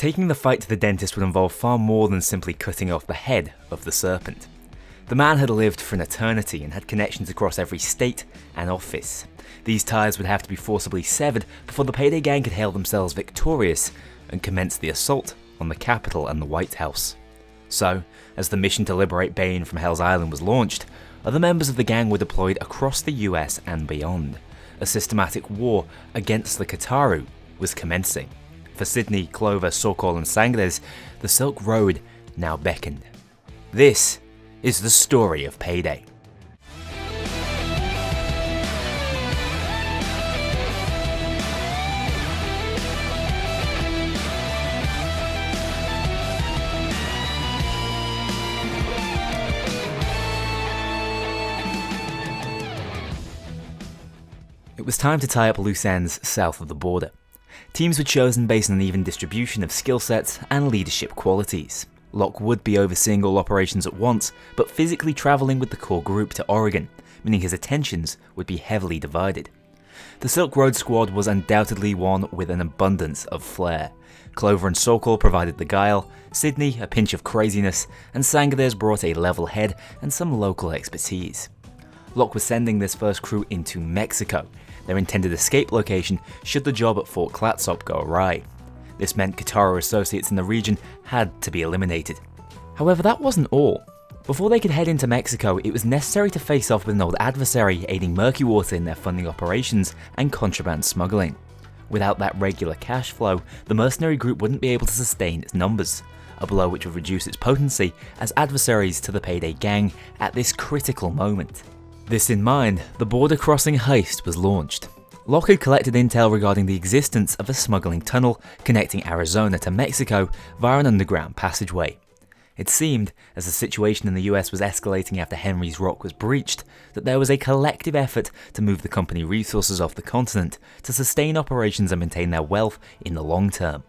taking the fight to the dentist would involve far more than simply cutting off the head of the serpent. The man had lived for an eternity and had connections across every state and office. These ties would have to be forcibly severed before the Payday gang could hail themselves victorious and commence the assault on the Capitol and the Whitehouse. So, as the mission to liberate Bane from Hell's Island was launched, other members of the gang were deployed across the US and beyond. A systematic war against the Kataru was commencing. For Sydney, Clover, Sokol and Sangres, the Silk Road now beckoned. This is the story of Payday. It was time to tie up loose ends south of the border. Teams were chosen based on an even distribution of skill sets and leadership qualities. Locke would be overseeing all operations at once, but physically travelling with the core group to Oregon, meaning his attentions would be heavily divided. The Silk Road squad was undoubtedly one with an abundance of flair. Clover and Sokol provided the guile, Sydney a pinch of craziness, and Sangres brought a level head and some local expertise. Locke was sending this first crew into Mexico, their intended escape location should the job at Fort Clatsop go awry. This meant Kataru associates in the region had to be eliminated. However, that wasn't all. Before they could head into Mexico, it was necessary to face off with an old adversary aiding Murkywater in their funding operations and contraband smuggling. Without that regular cash flow, the mercenary group wouldn't be able to sustain its numbers, a blow which would reduce its potency as adversaries to the Payday gang at this critical moment. This in mind, the border crossing heist was launched. Locke had collected intel regarding the existence of a smuggling tunnel connecting Arizona to Mexico via an underground passageway. It seemed, as the situation in the US was escalating after Henry's Rock was breached, that there was a collective effort to move the company resources off the continent to sustain operations and maintain their wealth in the long term.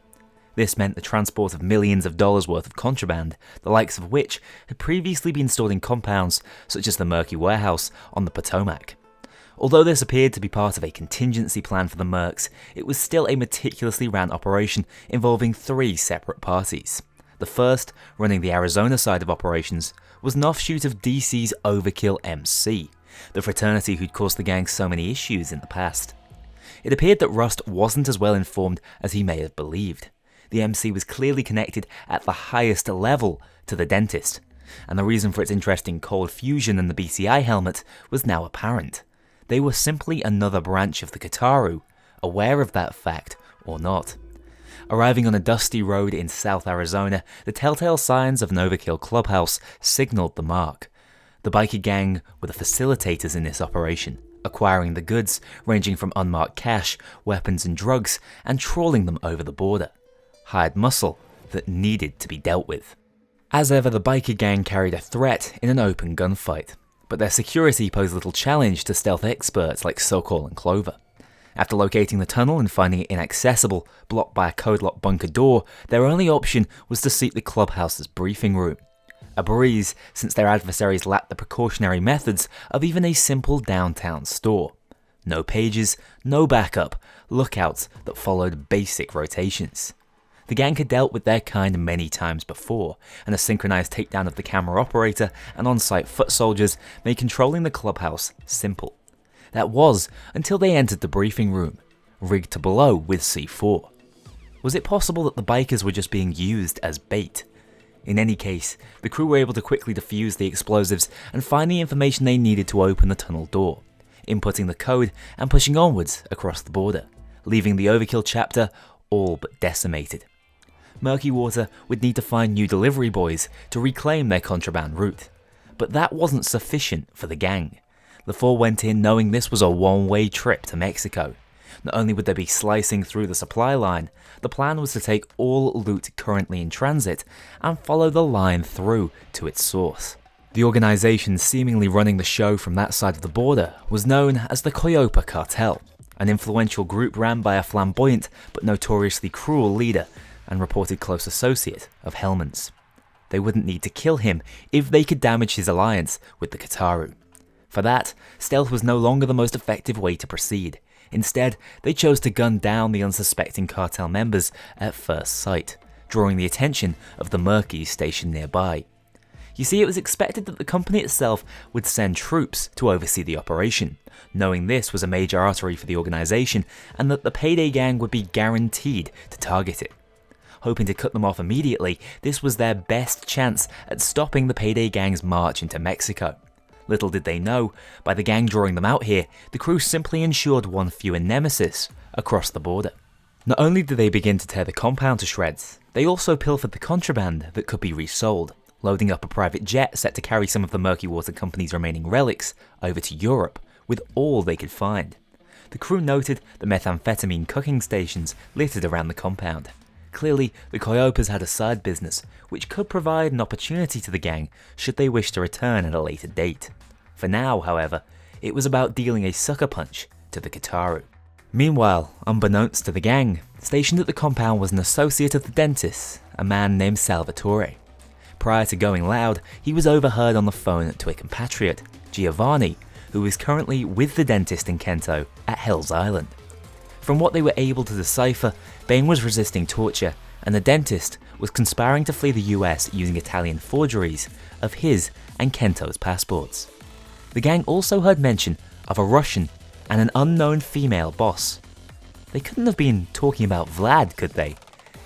This meant the transport of millions of dollars worth of contraband, the likes of which had previously been stored in compounds such as the Murky Warehouse on the Potomac. Although this appeared to be part of a contingency plan for the Mercs, it was still a meticulously ran operation involving 3 separate parties. The first, running the Arizona side of operations, was an offshoot of DC's Overkill MC, the fraternity who'd caused the gang so many issues in the past. It appeared that Rust wasn't as well informed as he may have believed. The MC was clearly connected at the highest level to the dentist, and the reason for its interest in cold fusion and the BCI helmet was now apparent. They were simply another branch of the Kataru, aware of that fact or not. Arriving on a dusty road in South Arizona, the telltale signs of an overkill clubhouse signaled the mark. The biker gang were the facilitators in this operation, acquiring the goods ranging from unmarked cash, weapons and drugs, and trawling them over the border. Hired muscle that needed to be dealt with. As ever, the biker gang carried a threat in an open gunfight, but their security posed little challenge to stealth experts like Sokol and Clover. After locating the tunnel and finding it inaccessible, blocked by a code-locked bunker door, their only option was to seek the clubhouse's briefing room. A breeze, since their adversaries lacked the precautionary methods of even a simple downtown store. No pages, no backup, lookouts that followed basic rotations. The gang had dealt with their kind many times before, and a synchronized takedown of the camera operator and on-site foot soldiers made controlling the clubhouse simple. That was until they entered the briefing room, rigged to blow with C4. Was it possible that the bikers were just being used as bait? In any case, the crew were able to quickly defuse the explosives and find the information they needed to open the tunnel door, inputting the code and pushing onwards across the border, leaving the Overkill chapter all but decimated. Murkywater would need to find new delivery boys to reclaim their contraband route, but that wasn't sufficient for the gang. The 4 went in knowing this was a one-way trip to Mexico. Not only would they be slicing through the supply line, the plan was to take all loot currently in transit and follow the line through to its source. The organization seemingly running the show from that side of the border was known as the Coyopa Cartel, an influential group ran by a flamboyant but notoriously cruel leader and reported close associate of Hellman's. They wouldn't need to kill him if they could damage his alliance with the Kataru. For that, stealth was no longer the most effective way to proceed. Instead, they chose to gun down the unsuspecting cartel members at first sight, drawing the attention of the Murkies stationed nearby. You see, it was expected that the company itself would send troops to oversee the operation, knowing this was a major artery for the organisation and that the Payday gang would be guaranteed to target it. Hoping to cut them off immediately, this was their best chance at stopping the Payday gang's march into Mexico. Little did they know, by the gang drawing them out here, the crew simply ensured one fewer nemesis across the border. Not only did they begin to tear the compound to shreds, they also pilfered the contraband that could be resold, loading up a private jet set to carry some of the Murkywater company's remaining relics over to Europe with all they could find. The crew noted the methamphetamine cooking stations littered around the compound. Clearly, the Coyopas had a side business, which could provide an opportunity to the gang should they wish to return at a later date. For now, however, it was about dealing a sucker punch to the Kataru. Meanwhile, unbeknownst to the gang, stationed at the compound was an associate of the dentist, a man named Salvatore. Prior to going loud, he was overheard on the phone to a compatriot, Giovanni, who is currently with the dentist in Kento at Hell's Island. From what they were able to decipher, Bain was resisting torture, and the dentist was conspiring to flee the US using Italian forgeries of his and Kento's passports. The gang also heard mention of a Russian and an unknown female boss. They couldn't have been talking about Vlad, could they?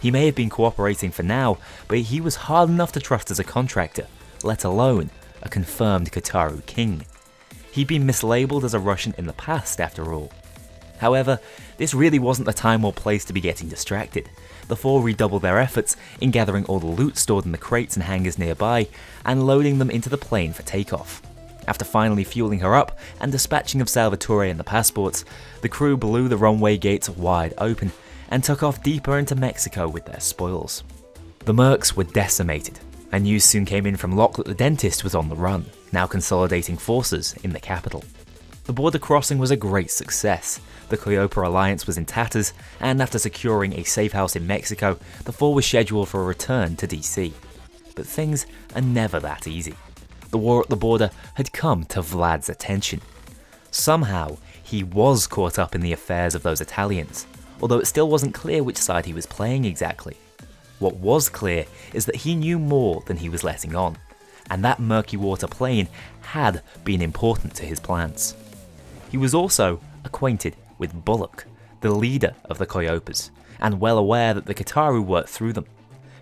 He may have been cooperating for now, but he was hard enough to trust as a contractor, let alone a confirmed Kataru King. He'd been mislabeled as a Russian in the past, after all. However, this really wasn't the time or place to be getting distracted. The four redoubled their efforts in gathering all the loot stored in the crates and hangars nearby and loading them into the plane for takeoff. After finally fueling her up and dispatching of Salvatore and the passports, the crew blew the runway gates wide open and took off deeper into Mexico with their spoils. The Mercs were decimated, and news soon came in from Locke that the dentist was on the run, now consolidating forces in the capital. The border crossing was a great success. The Coyopa alliance was in tatters, and after securing a safe house in Mexico, the four were scheduled for a return to DC. But things are never that easy. The war at the border had come to Vlad's attention. Somehow, he was caught up in the affairs of those Italians, although it still wasn't clear which side he was playing exactly. What was clear is that he knew more than he was letting on, and that Murkywater plane had been important to his plans. He was also acquainted with Bullock, the leader of the Coyopas, and well aware that the Kataru worked through them.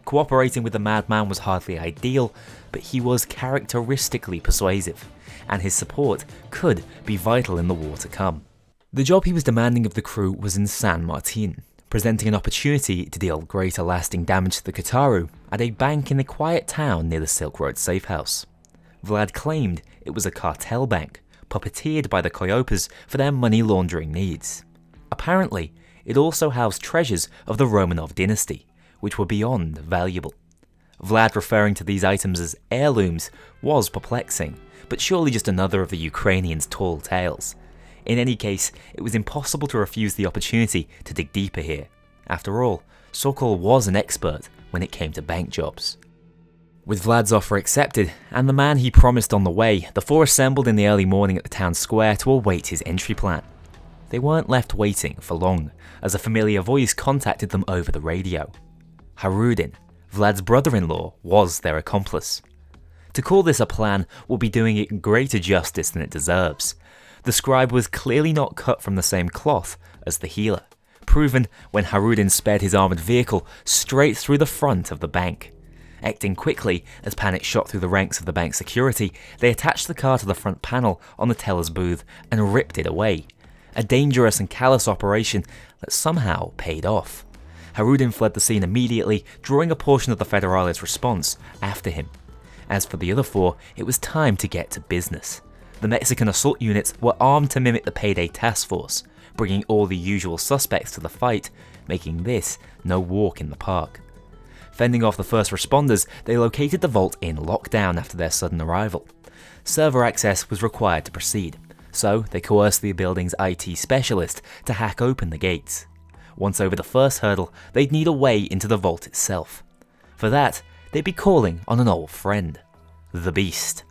Cooperating with the madman was hardly ideal, but he was characteristically persuasive, and his support could be vital in the war to come. The job he was demanding of the crew was in San Martin, presenting an opportunity to deal greater lasting damage to the Kataru at a bank in the quiet town near the Silk Road safe house. Vlad claimed it was a cartel bank, puppeteered by the Coyopas for their money laundering needs. Apparently, it also housed treasures of the Romanov dynasty, which were beyond valuable. Vlad referring to these items as heirlooms was perplexing, but surely just another of the Ukrainians' tall tales. In any case, it was impossible to refuse the opportunity to dig deeper here. After all, Sokol was an expert when it came to bank jobs. With Vlad's offer accepted, and the man he promised on the way, the four assembled in the early morning at the town square to await his entry plan. They weren't left waiting for long, as a familiar voice contacted them over the radio. Harudin, Vlad's brother-in-law, was their accomplice. To call this a plan would be doing it greater justice than it deserves. The scribe was clearly not cut from the same cloth as the healer, proven when Harudin sped his armoured vehicle straight through the front of the bank. Acting quickly, as panic shot through the ranks of the bank's security, they attached the car to the front panel on the teller's booth and ripped it away. A dangerous and callous operation that somehow paid off. Harudin fled the scene immediately, drawing a portion of the Federales' response after him. As for the other four, it was time to get to business. The Mexican assault units were armed to mimic the Payday task force, bringing all the usual suspects to the fight, making this no walk in the park. Fending off the first responders, they located the vault in lockdown after their sudden arrival. Server access was required to proceed, so they coerced the building's IT specialist to hack open the gates. Once over the first hurdle, they'd need a way into the vault itself. For that, they'd be calling on an old friend, the Beast.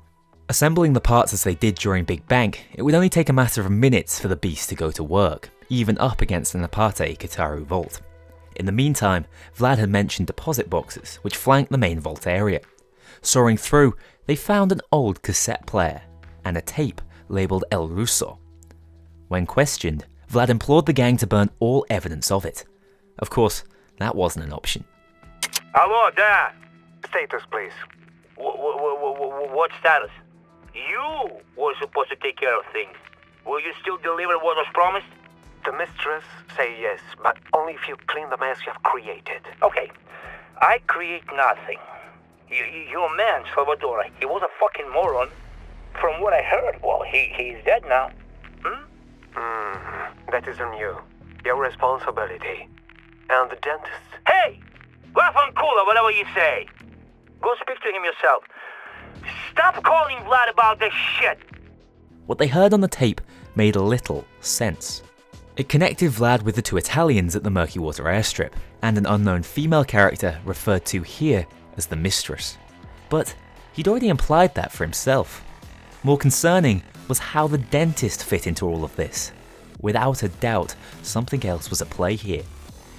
Assembling the parts as they did during Big Bang, it would only take a matter of minutes for the Beast to go to work, even up against an Aparte Kataru vault. In the meantime, Vlad had mentioned deposit boxes, which flanked the main vault area. Soaring through, they found an old cassette player and a tape labelled El Russo. When questioned, Vlad implored the gang to burn all evidence of it. Of course, that wasn't an option. Hello, Dad. Status, please. What status? You were supposed to take care of things. Will you still deliver what was promised? The mistress say yes, but only if you clean the mess you have created. Okay, I create nothing. Your man, Salvador, he was a fucking moron. From what I heard, well, he's dead now. That is on you. Your responsibility. And the dentist. Hey! Laugh on cooler, whatever you say. Go speak to him yourself. Stop calling Vlad about this shit! What they heard on the tape made little sense. It connected Vlad with the two Italians at the Murkywater airstrip, and an unknown female character referred to here as the mistress. But he'd already implied that for himself. More concerning was how the dentist fit into all of this. Without a doubt, something else was at play here.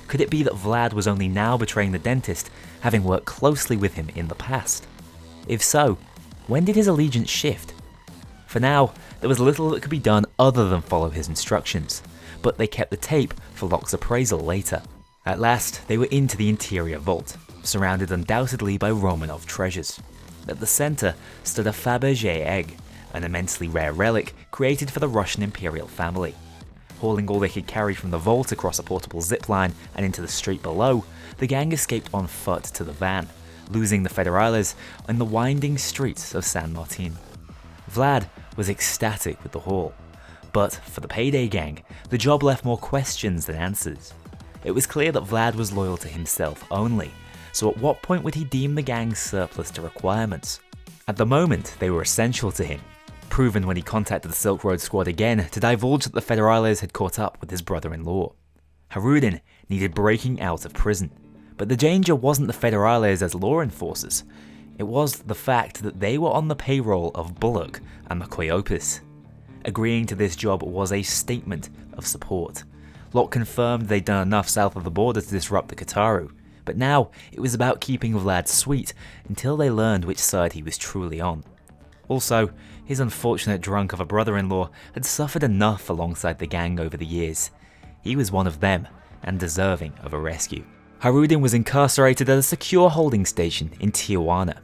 Could it be that Vlad was only now betraying the dentist, having worked closely with him in the past? If so, when did his allegiance shift? For now, there was little that could be done other than follow his instructions, but they kept the tape for Locke's appraisal later. At last, they were into the interior vault, surrounded undoubtedly by Romanov treasures. At the center stood a Fabergé egg, an immensely rare relic created for the Russian imperial family. Hauling all they could carry from the vault across a portable zipline and into the street below, the gang escaped on foot to the van, losing the Federales in the winding streets of San Martin. Vlad was ecstatic with the haul, but for the Payday gang, the job left more questions than answers. It was clear that Vlad was loyal to himself only, so at what point would he deem the gang's surplus to requirements? At the moment, they were essential to him, proven when he contacted the Silk Road squad again to divulge that the Federales had caught up with his brother-in-law. Harudin needed breaking out of prison, but the danger wasn't the Federales as law enforcers. It was the fact that they were on the payroll of Bullock and Murkywater. Agreeing to this job was a statement of support. Locke confirmed they'd done enough south of the border to disrupt the Kataru, but now it was about keeping Vlad sweet until they learned which side he was truly on. Also, his unfortunate drunk of a brother-in-law had suffered enough alongside the gang over the years. He was one of them, and deserving of a rescue. Harudin was incarcerated at a secure holding station in Tijuana.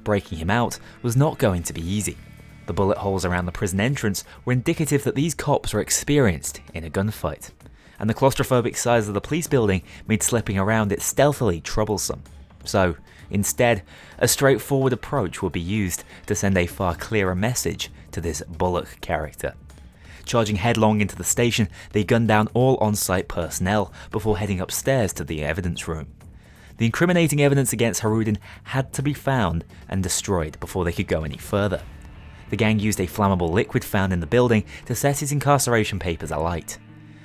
Breaking him out was not going to be easy. The bullet holes around the prison entrance were indicative that these cops were experienced in a gunfight, and the claustrophobic size of the police building made slipping around it stealthily troublesome. So, instead, a straightforward approach would be used to send a far clearer message to this Bullock character. Charging headlong into the station, they gunned down all on-site personnel before heading upstairs to the evidence room. The incriminating evidence against Harudin had to be found and destroyed before they could go any further. The gang used a flammable liquid found in the building to set his incarceration papers alight.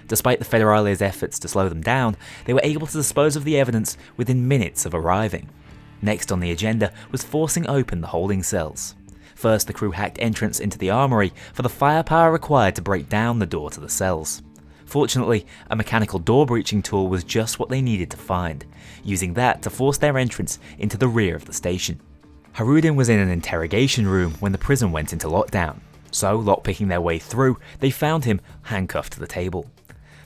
Despite the Federales' efforts to slow them down, they were able to dispose of the evidence within minutes of arriving. Next on the agenda was forcing open the holding cells. First, the crew hacked entrance into the armory for the firepower required to break down the door to the cells. Fortunately, a mechanical door-breaching tool was just what they needed to find, using that to force their entrance into the rear of the station. Harudin was in an interrogation room when the prison went into lockdown, so lockpicking their way through, they found him handcuffed to the table.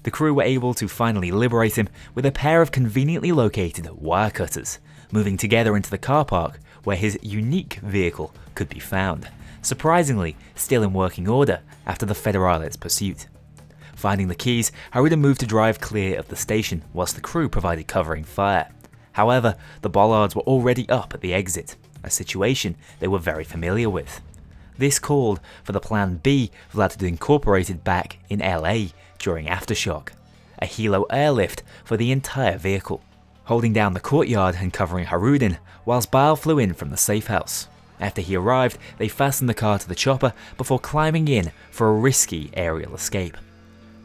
The crew were able to finally liberate him with a pair of conveniently located wire cutters, moving together into the car park where his unique vehicle could be found, surprisingly still in working order after the Federales' pursuit. Finding the keys, Harudin moved to drive clear of the station whilst the crew provided covering fire. However, the bollards were already up at the exit, a situation they were very familiar with. This called for the Plan B Vlad had incorporated back in LA during Aftershock, a helo airlift for the entire vehicle, holding down the courtyard and covering Harudin whilst Bile flew in from the safe house. After he arrived, they fastened the car to the chopper before climbing in for a risky aerial escape.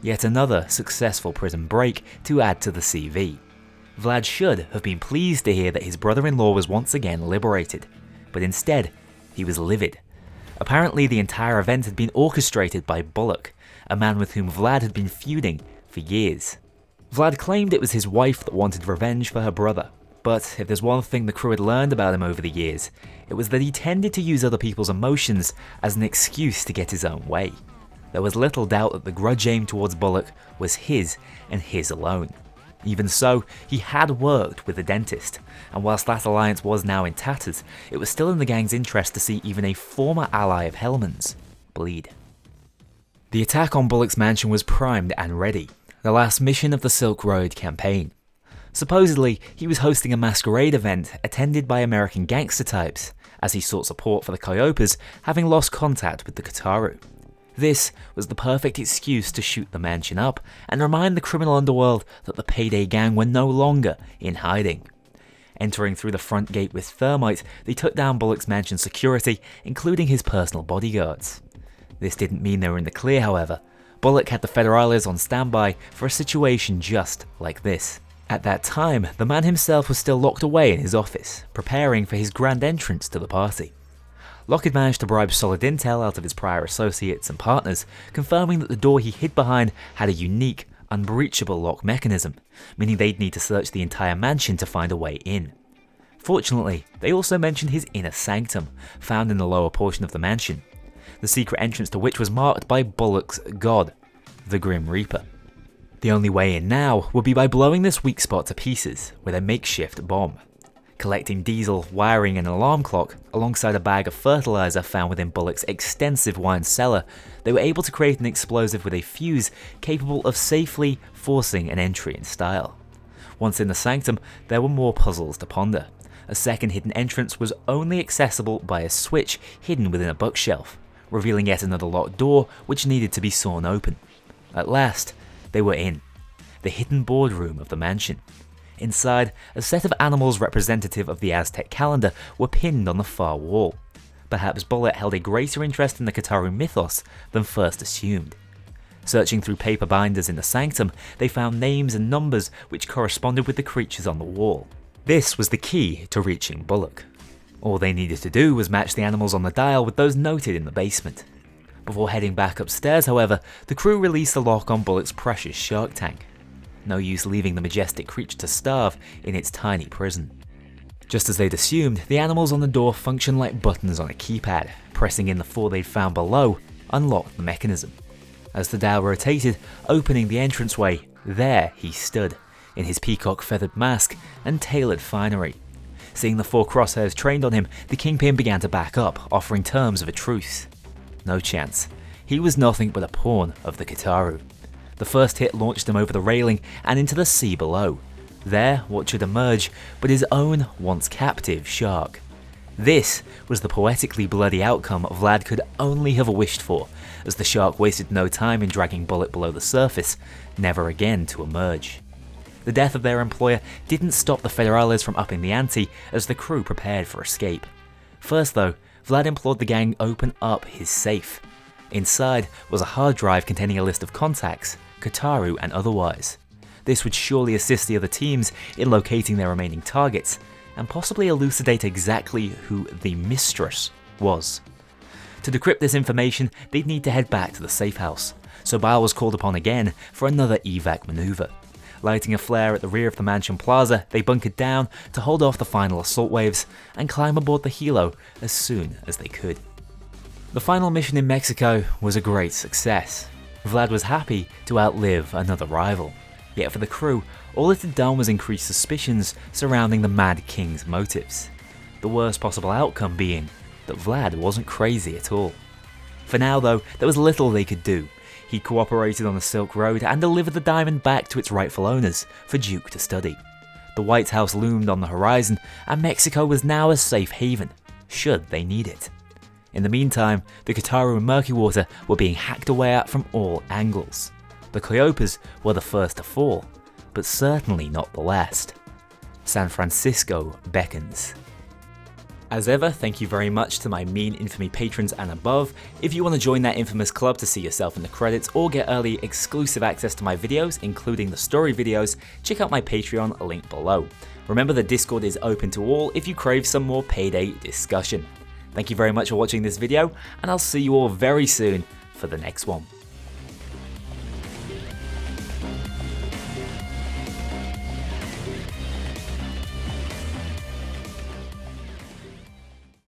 Yet another successful prison break to add to the CV. Vlad should have been pleased to hear that his brother-in-law was once again liberated, but instead, he was livid. Apparently, the entire event had been orchestrated by Bullock, a man with whom Vlad had been feuding for years. Vlad claimed it was his wife that wanted revenge for her brother, but if there's one thing the crew had learned about him over the years, it was that he tended to use other people's emotions as an excuse to get his own way. There was little doubt that the grudge aimed towards Bullock was his and his alone. Even so, he had worked with the dentist, and whilst that alliance was now in tatters, it was still in the gang's interest to see even a former ally of Hellman's bleed. The attack on Bullock's mansion was primed and ready, the last mission of the Silk Road campaign. Supposedly, he was hosting a masquerade event attended by American gangster types, as he sought support for the Kyopas, having lost contact with the Kataru. This was the perfect excuse to shoot the mansion up and remind the criminal underworld that the Payday gang were no longer in hiding. Entering through the front gate with thermite, they took down Bullock's mansion security, including his personal bodyguards. This didn't mean they were in the clear, however. Bullock had the Federales on standby for a situation just like this. At that time, the man himself was still locked away in his office, preparing for his grand entrance to the party. Locke had managed to bribe solid intel out of his prior associates and partners, confirming that the door he hid behind had a unique, unbreachable lock mechanism, meaning they'd need to search the entire mansion to find a way in. Fortunately, they also mentioned his inner sanctum, found in the lower portion of the mansion, the secret entrance to which was marked by Bullock's god, the Grim Reaper. The only way in now would be by blowing this weak spot to pieces with a makeshift bomb. Collecting diesel, wiring and an alarm clock, alongside a bag of fertilizer found within Bullock's extensive wine cellar, they were able to create an explosive with a fuse capable of safely forcing an entry in style. Once in the sanctum, there were more puzzles to ponder. A second hidden entrance was only accessible by a switch hidden within a bookshelf, revealing yet another locked door which needed to be sawn open. At last, they were in the hidden boardroom of the mansion. Inside, a set of animals representative of the Aztec calendar were pinned on the far wall. Perhaps Bullock held a greater interest in the Kataru mythos than first assumed. Searching through paper binders in the sanctum, they found names and numbers which corresponded with the creatures on the wall. This was the key to reaching Bullock. All they needed to do was match the animals on the dial with those noted in the basement. Before heading back upstairs, however, the crew released the lock on Bullock's precious shark tank. No use leaving the majestic creature to starve in its tiny prison. Just as they'd assumed, the animals on the door functioned like buttons on a keypad. Pressing in the 4 they'd found below unlocked the mechanism. As the dial rotated, opening the entranceway, there he stood, in his peacock-feathered mask and tailored finery. Seeing the 4 crosshairs trained on him, the Kingpin began to back up, offering terms of a truce. No chance. He was nothing but a pawn of the Kataru. The first hit launched him over the railing and into the sea below. There, what should emerge but his own once captive shark. This was the poetically bloody outcome Vlad could only have wished for, as the shark wasted no time in dragging Bullock below the surface, never again to emerge. The death of their employer didn't stop the Federales from upping the ante as the crew prepared for escape. First though, Vlad implored the gang open up his safe. Inside was a hard drive containing a list of contacts, Kataru and otherwise. This would surely assist the other teams in locating their remaining targets, and possibly elucidate exactly who the Mistress was. To decrypt this information, they'd need to head back to the safe house, so Bile was called upon again for another evac maneuver. Lighting a flare at the rear of the mansion plaza, they bunkered down to hold off the final assault waves and climb aboard the helo as soon as they could. The final mission in Mexico was a great success. Vlad was happy to outlive another rival. Yet for the crew, all it had done was increase suspicions surrounding the Mad King's motives. The worst possible outcome being that Vlad wasn't crazy at all. For now though, there was little they could do. He cooperated on the Silk Road and delivered the diamond back to its rightful owners for Duke to study. The Whitehouse loomed on the horizon, and Mexico was now a safe haven, should they need it. In the meantime, the Kataru and Murkywater were being hacked away at from all angles. The Kyopas were the first to fall, but certainly not the last. San Francisco beckons. As ever, thank you very much to my Mean Infamy patrons and above. If you want to join that infamous club to see yourself in the credits or get early exclusive access to my videos, including the story videos, check out my Patreon, link below. Remember that Discord is open to all if you crave some more Payday discussion. Thank you very much for watching this video, and I'll see you all very soon for the next one.